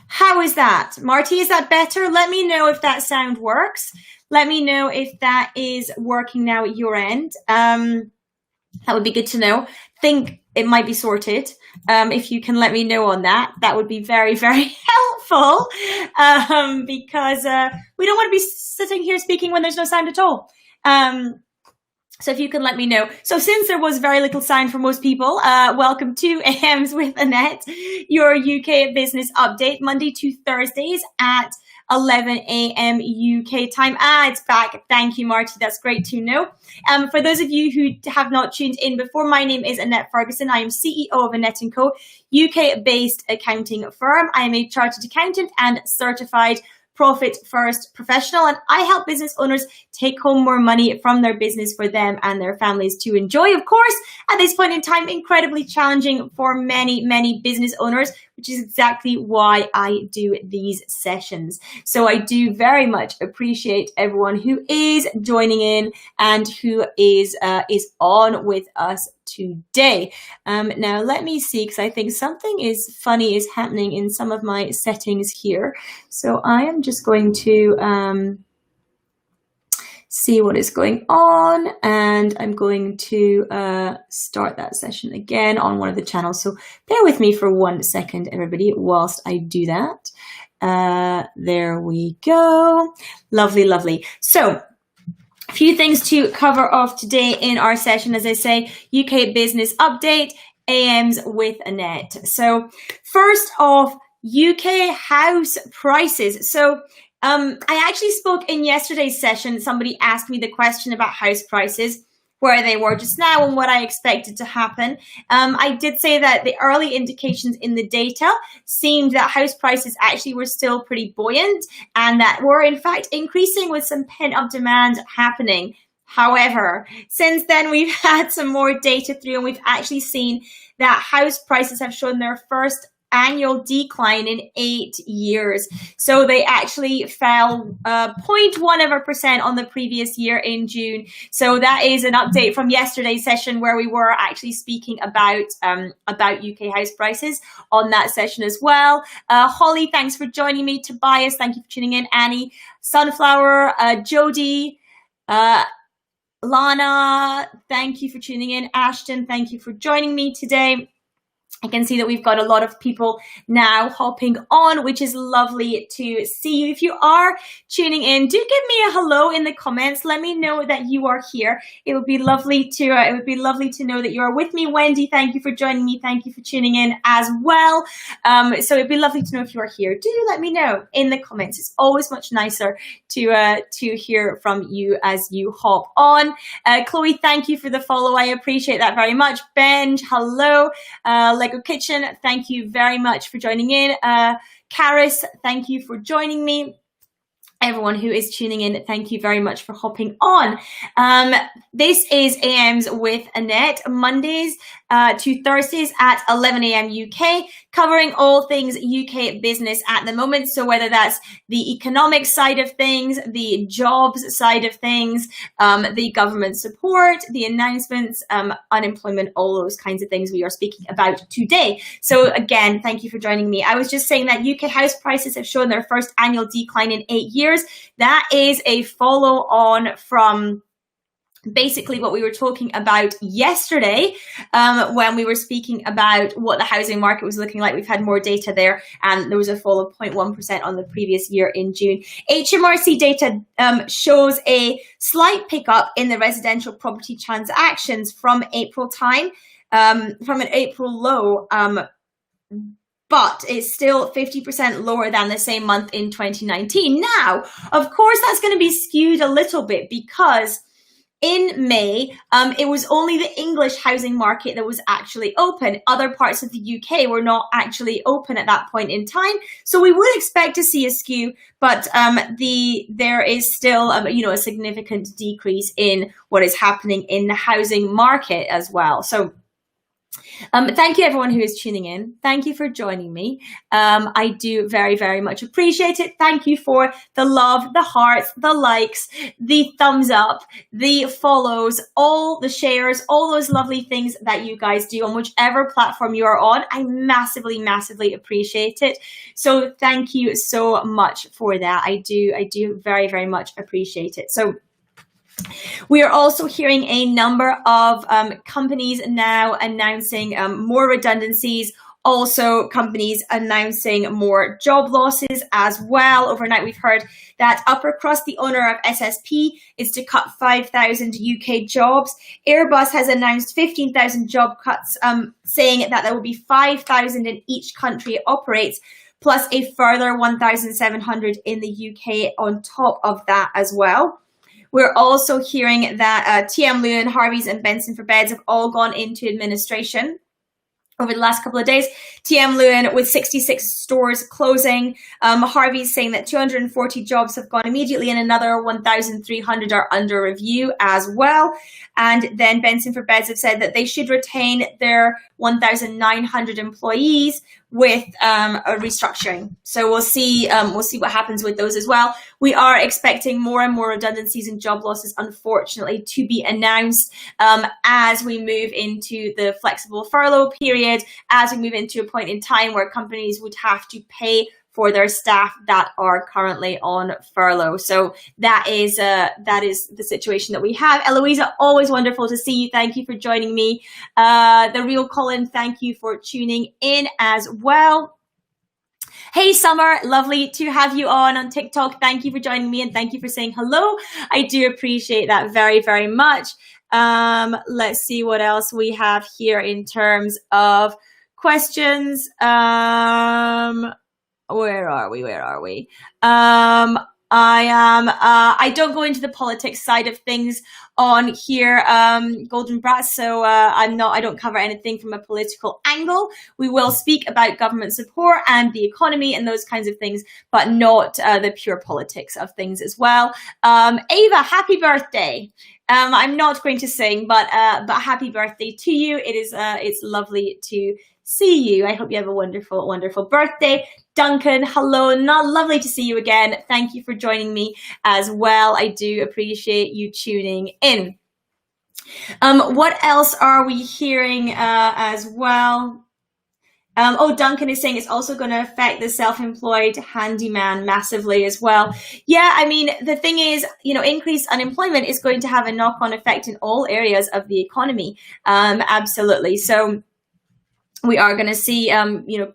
How is that? Marty, is that better? Let me know if that sound works. Let me know if that is working now at your end. That would be good to know. Think it might be sorted. If you can let me know on that, that would be very, very helpful. Because we don't want to be sitting here speaking when there's no sound at all. So if you can let me know. So since there was very little sound for most people, welcome to AMs with Annette, your UK business update, Monday to Thursdays at 11 a.m. UK time. It's back. Thank you, Marty. That's great to know. For those of you who have not tuned in before, my name is Annette Ferguson. I am CEO of Annette & Co, UK-based accounting firm. I am a chartered accountant and certified profit first professional, and I help business owners take home more money from their business for them and their families to enjoy. Of course, at this point in time, incredibly challenging for many business owners, which is exactly why I do these sessions. So I do very much appreciate everyone who is joining in and who is on with us today. Now let me see, because I think something is funny is happening in some of my settings here. So I am just going to see what is going on, and I'm going to start that session again on one of the channels. So bear with me for 1 second, everybody, whilst I do that. There we go. Lovely. So a few things to cover off today in our session. As I say, UK business update, AMs with Annette. So first off, UK house prices. So I actually spoke in yesterday's session. Somebody asked me the question about house prices, where they were just now and what I expected to happen. I did say that the early indications in the data seemed that house prices actually were still pretty buoyant and that were in fact increasing with some pent-up demand happening. However, since then we've had some more data through, and we've actually seen that house prices have shown their first annual decline in 8 years. So they actually fell 0.1% on the previous year in June. So that is an update from yesterday's session, where we were actually speaking about UK house prices on that session as well. Holly, thanks for joining me. Tobias, thank you for tuning in. Annie, Sunflower, Jody, Lana, thank you for tuning in. Ashton, thank you for joining me today. I can see that we've got a lot of people now hopping on, which is lovely to see you. If you are tuning in, do give me a hello in the comments. Let me know that you are here. It would be lovely to know that you are with me. Wendy, thank you for joining me. Thank you for tuning in as well. So it'd be lovely to know if you are here. Do let me know in the comments. It's always much nicer to hear from you as you hop on. Chloe, thank you for the follow. I appreciate that very much. Benj, hello. Lego Kitchen, thank you very much for joining in. Karis, thank you for joining me. Everyone who is tuning in, thank you very much for hopping on. This is AMs with Annette, Mondays to Thursdays at 11 a.m. UK, covering all things UK business at the moment. So whether that's the economic side of things, the jobs side of things, the government support, the announcements, unemployment, all those kinds of things we are speaking about today. So again, thank you for joining me. I was just saying that UK house prices have shown their first annual decline in 8 years. That is a follow on from basically what we were talking about yesterday, when we were speaking about what the housing market was looking like. We've had more data there, and there was a fall of 0.1% on the previous year in June. HMRC data shows a slight pickup in the residential property transactions from April time, from an April low, but it's still 50% lower than the same month in 2019. Now, of course, that's going to be skewed a little bit because in May, it was only the English housing market that was actually open. Other parts of the UK were not actually open at that point in time. So we would expect to see a skew, but there is still a significant decrease in what is happening in the housing market as well. So Thank you, everyone who is tuning in. Thank you for joining me. I do very, very much appreciate it. Thank you for the love, the hearts, the likes, the thumbs up, the follows, all the shares, all those lovely things that you guys do on whichever platform you are on. I massively, massively appreciate it. So thank you so much for that. I do very, very much appreciate it. So we are also hearing a number of companies now announcing more redundancies, also companies announcing more job losses as well. Overnight, we've heard that Upper Crust, the owner of SSP, is to cut 5,000 UK jobs. Airbus has announced 15,000 job cuts, saying that there will be 5,000 in each country it operates, plus a further 1,700 in the UK on top of that as well. We're also hearing that TM Lewin, Harvey's and Benson for Beds have all gone into administration over the last couple of days. TM Lewin with 66 stores closing. Harvey's saying that 240 jobs have gone immediately and another 1,300 are under review as well. And then Benson for Beds have said that they should retain their 1,900 employees with a restructuring. So we'll see what happens with those as well. We are expecting more and more redundancies and job losses, unfortunately, to be announced as we move into the flexible furlough period, as we move into a point in time where companies would have to pay for their staff that are currently on furlough. So that is the situation that we have. Eloisa, always wonderful to see you. Thank you for joining me. The Real Colin, thank you for tuning in as well. Hey, Summer, lovely to have you on TikTok. Thank you for joining me and thank you for saying hello. I do appreciate that very, very much. Let's see what else we have here in terms of questions. Where are we? I don't go into the politics side of things on here, Golden Brass, so I don't cover anything from a political angle. We will speak about government support and the economy and those kinds of things, but not the pure politics of things as well. Ava, happy birthday. I'm not going to sing, but happy birthday to you. It's lovely to see you. I hope you have a wonderful, wonderful birthday. Duncan, hello, lovely to see you again. Thank you for joining me as well. I do appreciate you tuning in. What else are we hearing as well? Duncan is saying it's also going to affect the self-employed handyman massively as well. Yeah, I mean, the thing is, increased unemployment is going to have a knock-on effect in all areas of the economy. Absolutely. So we are going to see,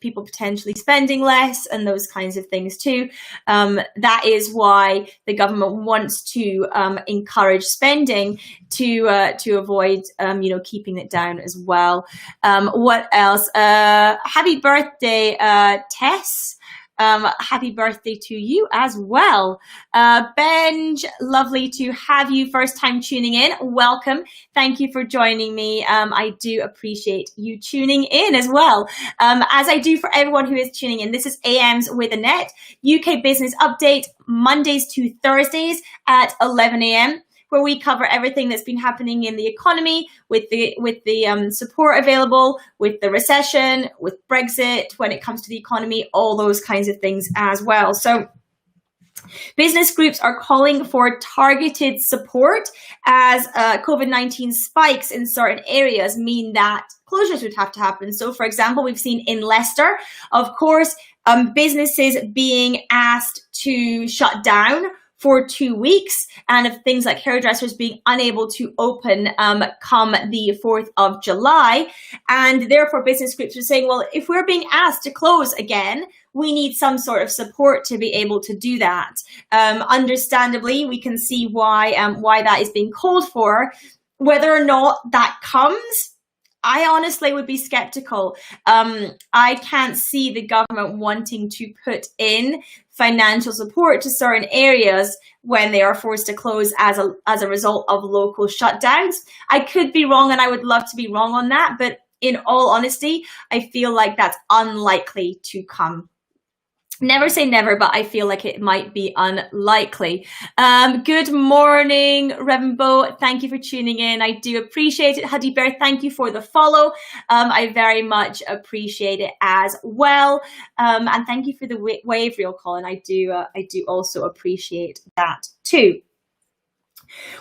people potentially spending less and those kinds of things too. That is why the government wants to encourage spending to avoid, keeping it down as well. What else? Happy birthday, Tess. Happy birthday to you as well. Benj, lovely to have you first time tuning in. Welcome. Thank you for joining me. I do appreciate you tuning in as well. As I do for everyone who is tuning in, this is AMs with Annette, UK Business Update, Mondays to Thursdays at 11 a.m. where we cover everything that's been happening in the economy with the support available, with the recession, with Brexit, when it comes to the economy, all those kinds of things as well. So business groups are calling for targeted support as COVID-19 spikes in certain areas mean that closures would have to happen. So, for example, we've seen in Leicester, of course, businesses being asked to shut down for 2 weeks, and of things like hairdressers being unable to open come the 4th of July. And therefore, business groups are saying, well, if we're being asked to close again, we need some sort of support to be able to do that. Understandably, we can see why that is being called for. Whether or not that comes, I honestly would be skeptical. I can't see the government wanting to put in financial support to certain areas when they are forced to close as a result of local shutdowns. I could be wrong, and I would love to be wrong on that, but in all honesty, I feel like that's unlikely to come. Never say never, but I feel like it might be unlikely. Good morning, Reverend Bo. Thank you for tuning in. I do appreciate it. Huddy Bear, thank you for the follow. I very much appreciate it as well. And thank you for the wave reel, Colin. I do also appreciate that too.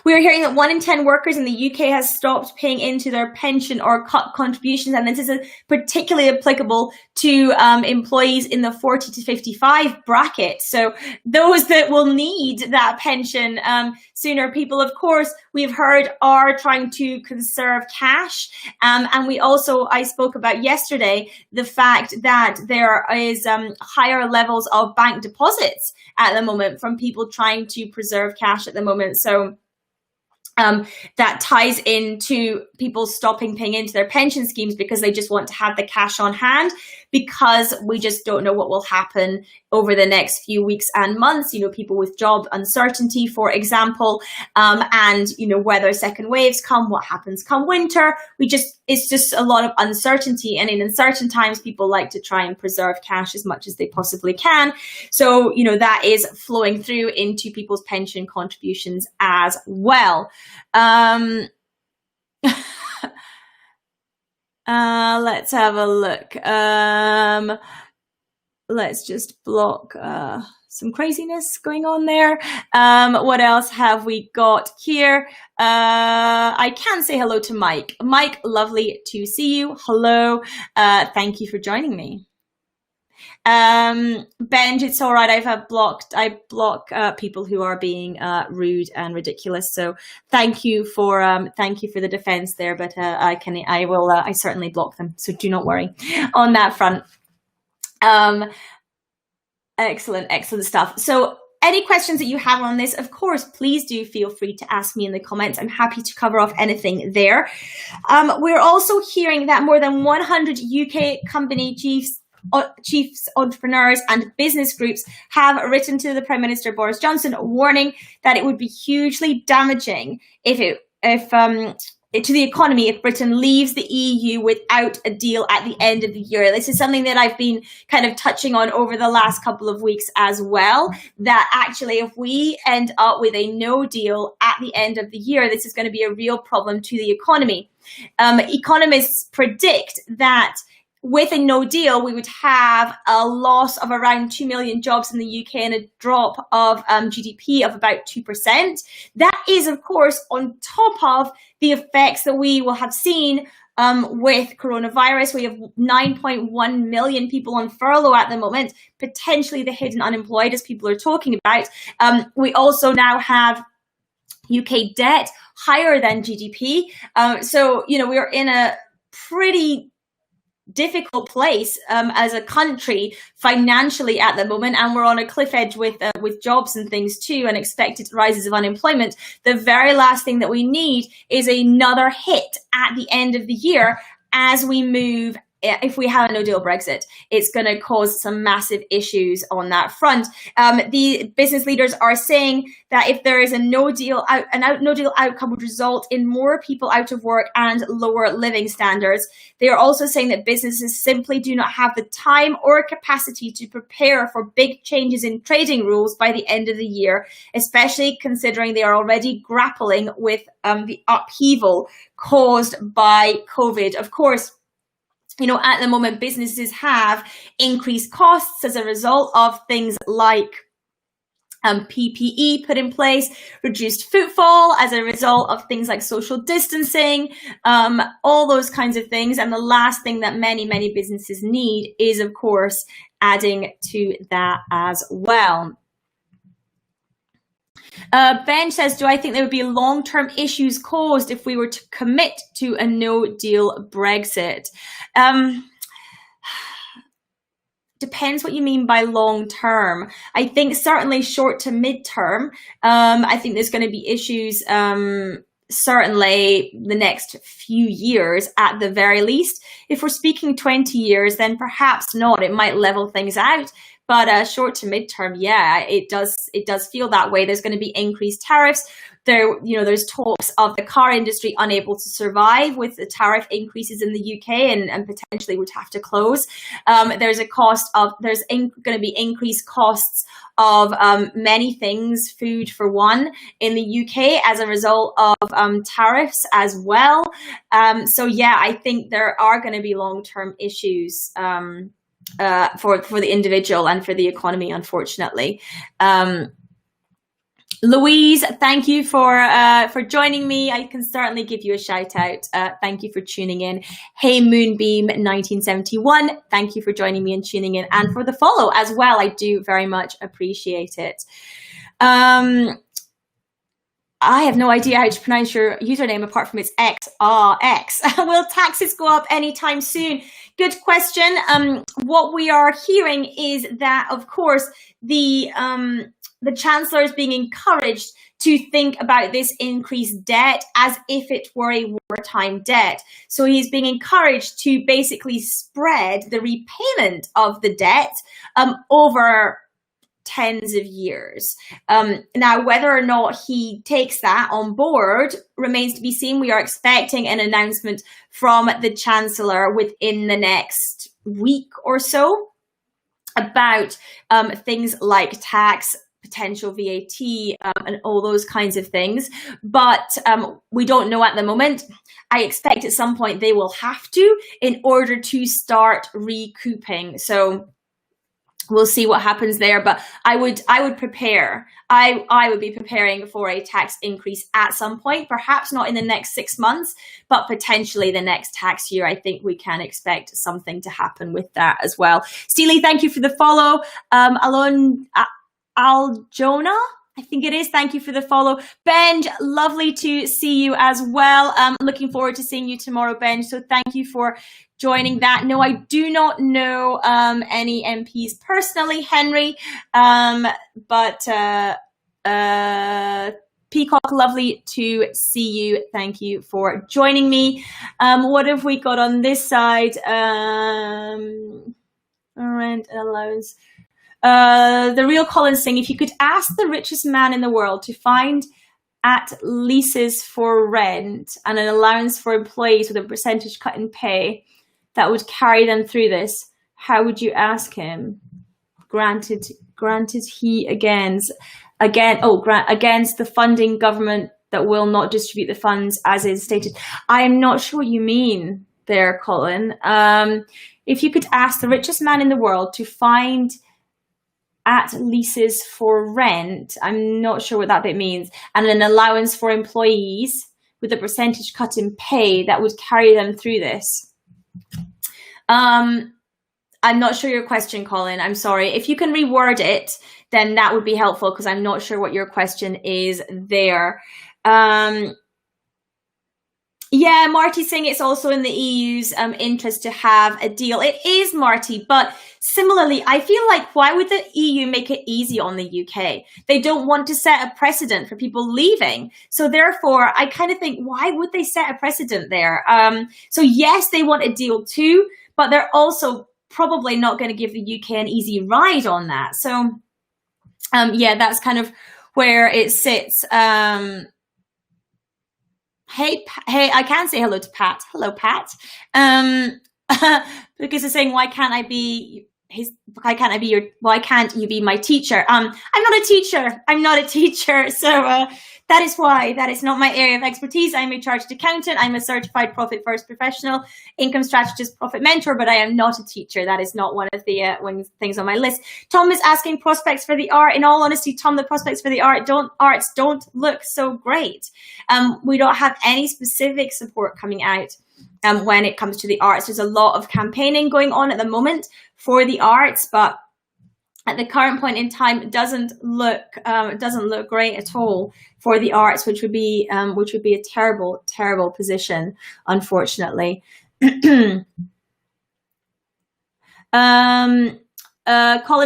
We are hearing that 1 in 10 workers in the UK has stopped paying into their pension or cut contributions, and this is particularly applicable to employees in the 40 to 55 bracket. So those that will need that pension sooner, people, of course, we've heard are trying to conserve cash. And we also, I spoke about yesterday, the fact that there is higher levels of bank deposits at the moment from people trying to preserve cash at the moment. So that ties into people stopping paying into their pension schemes because they just want to have the cash on hand, because we just don't know what will happen over the next few weeks and months. You know, people with job uncertainty, for example, and, you know, whether second waves come, what happens come winter. It's just a lot of uncertainty. And in uncertain times, people like to try and preserve cash as much as they possibly can. So, you know, that is flowing through into people's pension contributions as well. Let's have a look. Let's just block some craziness going on there. What else have we got here? I can say hello to Mike. Mike, lovely to see you. Hello. Thank you for joining me. Benj, it's all right. I block people who are being rude and ridiculous. So thank you for the defense there. But I certainly block them. So do not worry on that front. Excellent stuff. So any questions that you have on this, of course, please do feel free to ask me in the comments. I'm happy to cover off anything there. We're also hearing that more than 100 UK company chiefs, entrepreneurs and business groups have written to the Prime Minister Boris Johnson warning that it would be hugely damaging to the economy if Britain leaves the EU without a deal at the end of the year. This is something that I've been kind of touching on over the last couple of weeks as well, that actually if we end up with a no deal at the end of the year, this is going to be a real problem to the economy. Economists predict that with a no deal, we would have a loss of around 2 million jobs in the UK and a drop of GDP of about 2%. That is, of course, on top of the effects that we will have seen with coronavirus. We have 9.1 million people on furlough at the moment, potentially the hidden unemployed, as people are talking about. We also now have UK debt higher than GDP. So, you know, we are in a pretty difficult place as a country financially at the moment, and we're on a cliff edge with jobs and things too, and expected rises of unemployment. The very last thing that we need is another hit at the end of the year as we move. If we have a no-deal Brexit, it's going to cause some massive issues on that front. The business leaders are saying that if there is a no-deal outcome would result in more people out of work and lower living standards. They are also saying that businesses simply do not have the time or capacity to prepare for big changes in trading rules by the end of the year, especially considering they are already grappling with the upheaval caused by COVID. Of course, you know, at the moment, businesses have increased costs as a result of things like PPE put in place, reduced footfall as a result of things like social distancing, all those kinds of things. And the last thing that many businesses need is, of course, adding to that as well. Ben says, do I think there would be long-term issues caused if we were to commit to a no-deal Brexit? Depends what you mean by long-term. I think certainly short to mid-term, I think there's going to be issues, certainly the next few years at the very least. If we're speaking 20 years, then perhaps not. It might level things out. But short to midterm, yeah, it does feel that way. There's going to be increased tariffs. There's talks of the car industry unable to survive with the tariff increases in the UK and potentially would have to close. There's going to be increased costs of many things, food for one, in the UK as a result of tariffs as well. So yeah, I think there are going to be long-term issues for the individual and for the economy, unfortunately. Louise, thank you for joining me. I can certainly give you a shout out. Thank you for tuning in. Hey Moonbeam 1971, thank you for joining me and tuning in, and for the follow as well. I do very much appreciate it. I have no idea how to pronounce your username apart from it's X. X. Will taxes go up anytime soon? Good question. What we are hearing is that, of course, the Chancellor is being encouraged to think about this increased debt as if it were a wartime debt. So he's being encouraged to basically spread the repayment of the debt over tens of years. Now, whether or not he takes that on board remains to be seen. We are expecting an announcement from the Chancellor within the next week or so about things like tax, potential VAT, and all those kinds of things. But we don't know at the moment. I expect at some point they will have to in order to start recouping. So we'll see what happens there, but I would prepare. I would be preparing for a tax increase at some point, perhaps not in the next 6 months, but potentially the next tax year. I think we can expect something to happen with that as well. Steely, thank you for the follow. Aljona, I think it is. Thank you for the follow. Benj, lovely to see you as well. Looking forward to seeing you tomorrow, Benj. So thank you for joining that. No, I do not know any MPs personally, Henry, but Peacock, lovely to see you. Thank you for joining me. What have we got on this side? Rent allowance. The real Colin saying, if you could ask the richest man in the world to find at leases for rent and an allowance for employees with a percentage cut in pay that would carry them through this, how would you ask him? Granted he against the funding government that will not distribute the funds as is stated. I am not sure what you mean there, Colin. If you could ask the richest man in the world to find at leases for rent, I'm not sure what that bit means, and an allowance for employees with a percentage cut in pay that would carry them through this. I'm not sure your question, Colin. I'm sorry. If you can reword it, then that would be helpful, because I'm not sure what your question is there. Yeah, Marty's saying it's also in the EU's interest to have a deal. It is, Marty, but similarly, I feel like, why would the EU make it easy on the UK? They don't want to set a precedent for people leaving. So therefore, I kind of think, why would they set a precedent there? So yes, they want a deal too, but they're also probably not going to give the UK an easy ride on that. So yeah, that's kind of where it sits. Hey, I can say hello to Pat. Hello, Pat. Because they're saying, why can't you be my teacher? I'm not a teacher. So that is why. That is not my area of expertise. I'm a chartered accountant. I'm a certified profit first professional, income strategist, profit mentor, but I am not a teacher. That is not one of the things on my list. Tom is asking prospects for the art. In all honesty, Tom, the prospects for the arts don't look so great. We don't have any specific support coming out when it comes to the arts. There's a lot of campaigning going on at the moment for the arts, but at the current point in time, it doesn't look great at all for the arts, which would be a terrible, terrible position, unfortunately. Colin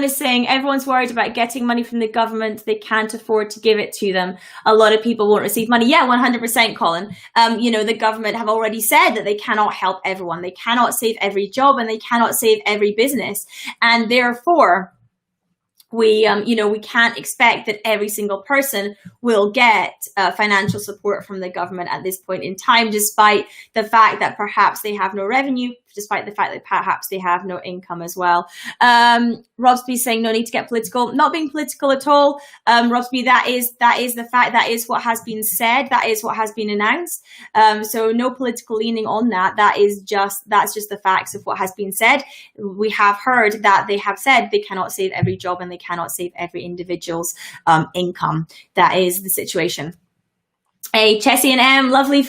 is saying everyone's worried about getting money from the government. They can't afford to give it to them. A lot of people won't receive money. Yeah, 100%, Colin. The government have already said that they cannot help everyone. They cannot save every job and they cannot save every business. And therefore, we can't expect that every single person will get financial support from the government at this point in time, despite the fact that perhaps they have no revenue, despite the fact that perhaps they have no income as well. Robsby saying no need to get political. Not being political at all. Robsby, that is the fact. That is what has been said. That is what has been announced. So no political leaning on that. That's just the facts of what has been said. We have heard that they have said they cannot save every job and they cannot save every individual's income. That is the situation. Hey, Chessie and M, lovely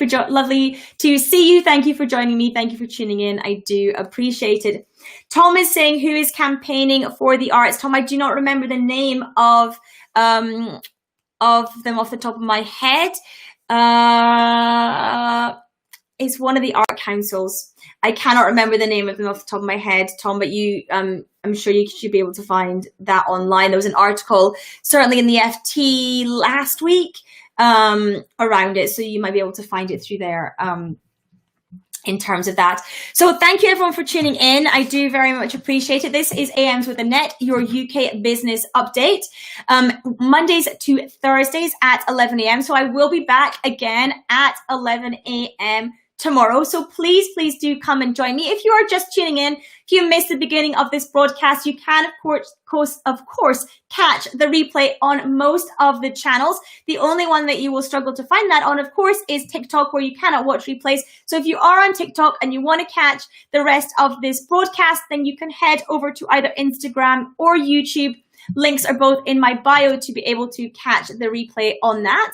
to see you. Thank you for joining me. Thank you for tuning in. I do appreciate it. Tom is saying, who is campaigning for the arts? Tom, I do not remember the name of them off the top of my head. It's one of the art councils. I cannot remember the name of them off the top of my head, Tom, but I'm sure you should be able to find that online. There was an article, certainly in the FT last week, around it, so you might be able to find it through there in terms of that. So thank you everyone for tuning in. I do very much appreciate it. This is AMs with Annette, your UK business update, Mondays to Thursdays at 11 a.m. So I will be back again at 11 a.m. tomorrow. So please do come and join me. If you are just tuning in, if you missed the beginning of this broadcast, you can of course catch the replay on most of the channels. The only one that you will struggle to find that on, of course, is TikTok, where you cannot watch replays. So if you are on TikTok and you want to catch the rest of this broadcast, then you can head over to either Instagram or YouTube. Links are both in my bio to be able to catch the replay on that.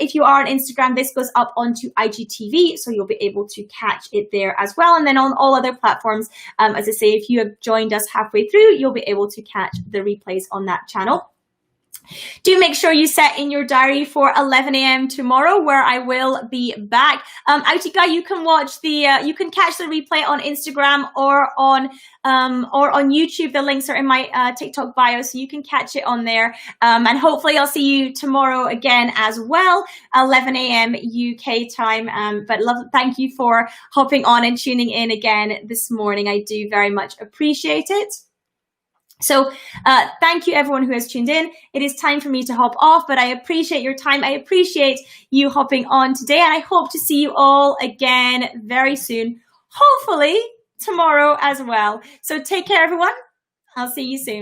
If you are on Instagram, this goes up onto IGTV, so you'll be able to catch it there as well. And then on all other platforms, as I say, if you have joined us halfway through, you'll be able to catch the replays on that channel. Do make sure you set in your diary for 11 a.m. tomorrow, where I will be back. Autika, you can watch you can catch the replay on Instagram or on YouTube. The links are in my TikTok bio, so you can catch it on there. And hopefully I'll see you tomorrow again as well, 11 a.m. UK time. Thank you for hopping on and tuning in again this morning. I do very much appreciate it. So thank you everyone who has tuned in. It is time for me to hop off, but I appreciate your time. I appreciate you hopping on today, and I hope to see you all again very soon, hopefully tomorrow as well. So take care everyone. I'll see you soon.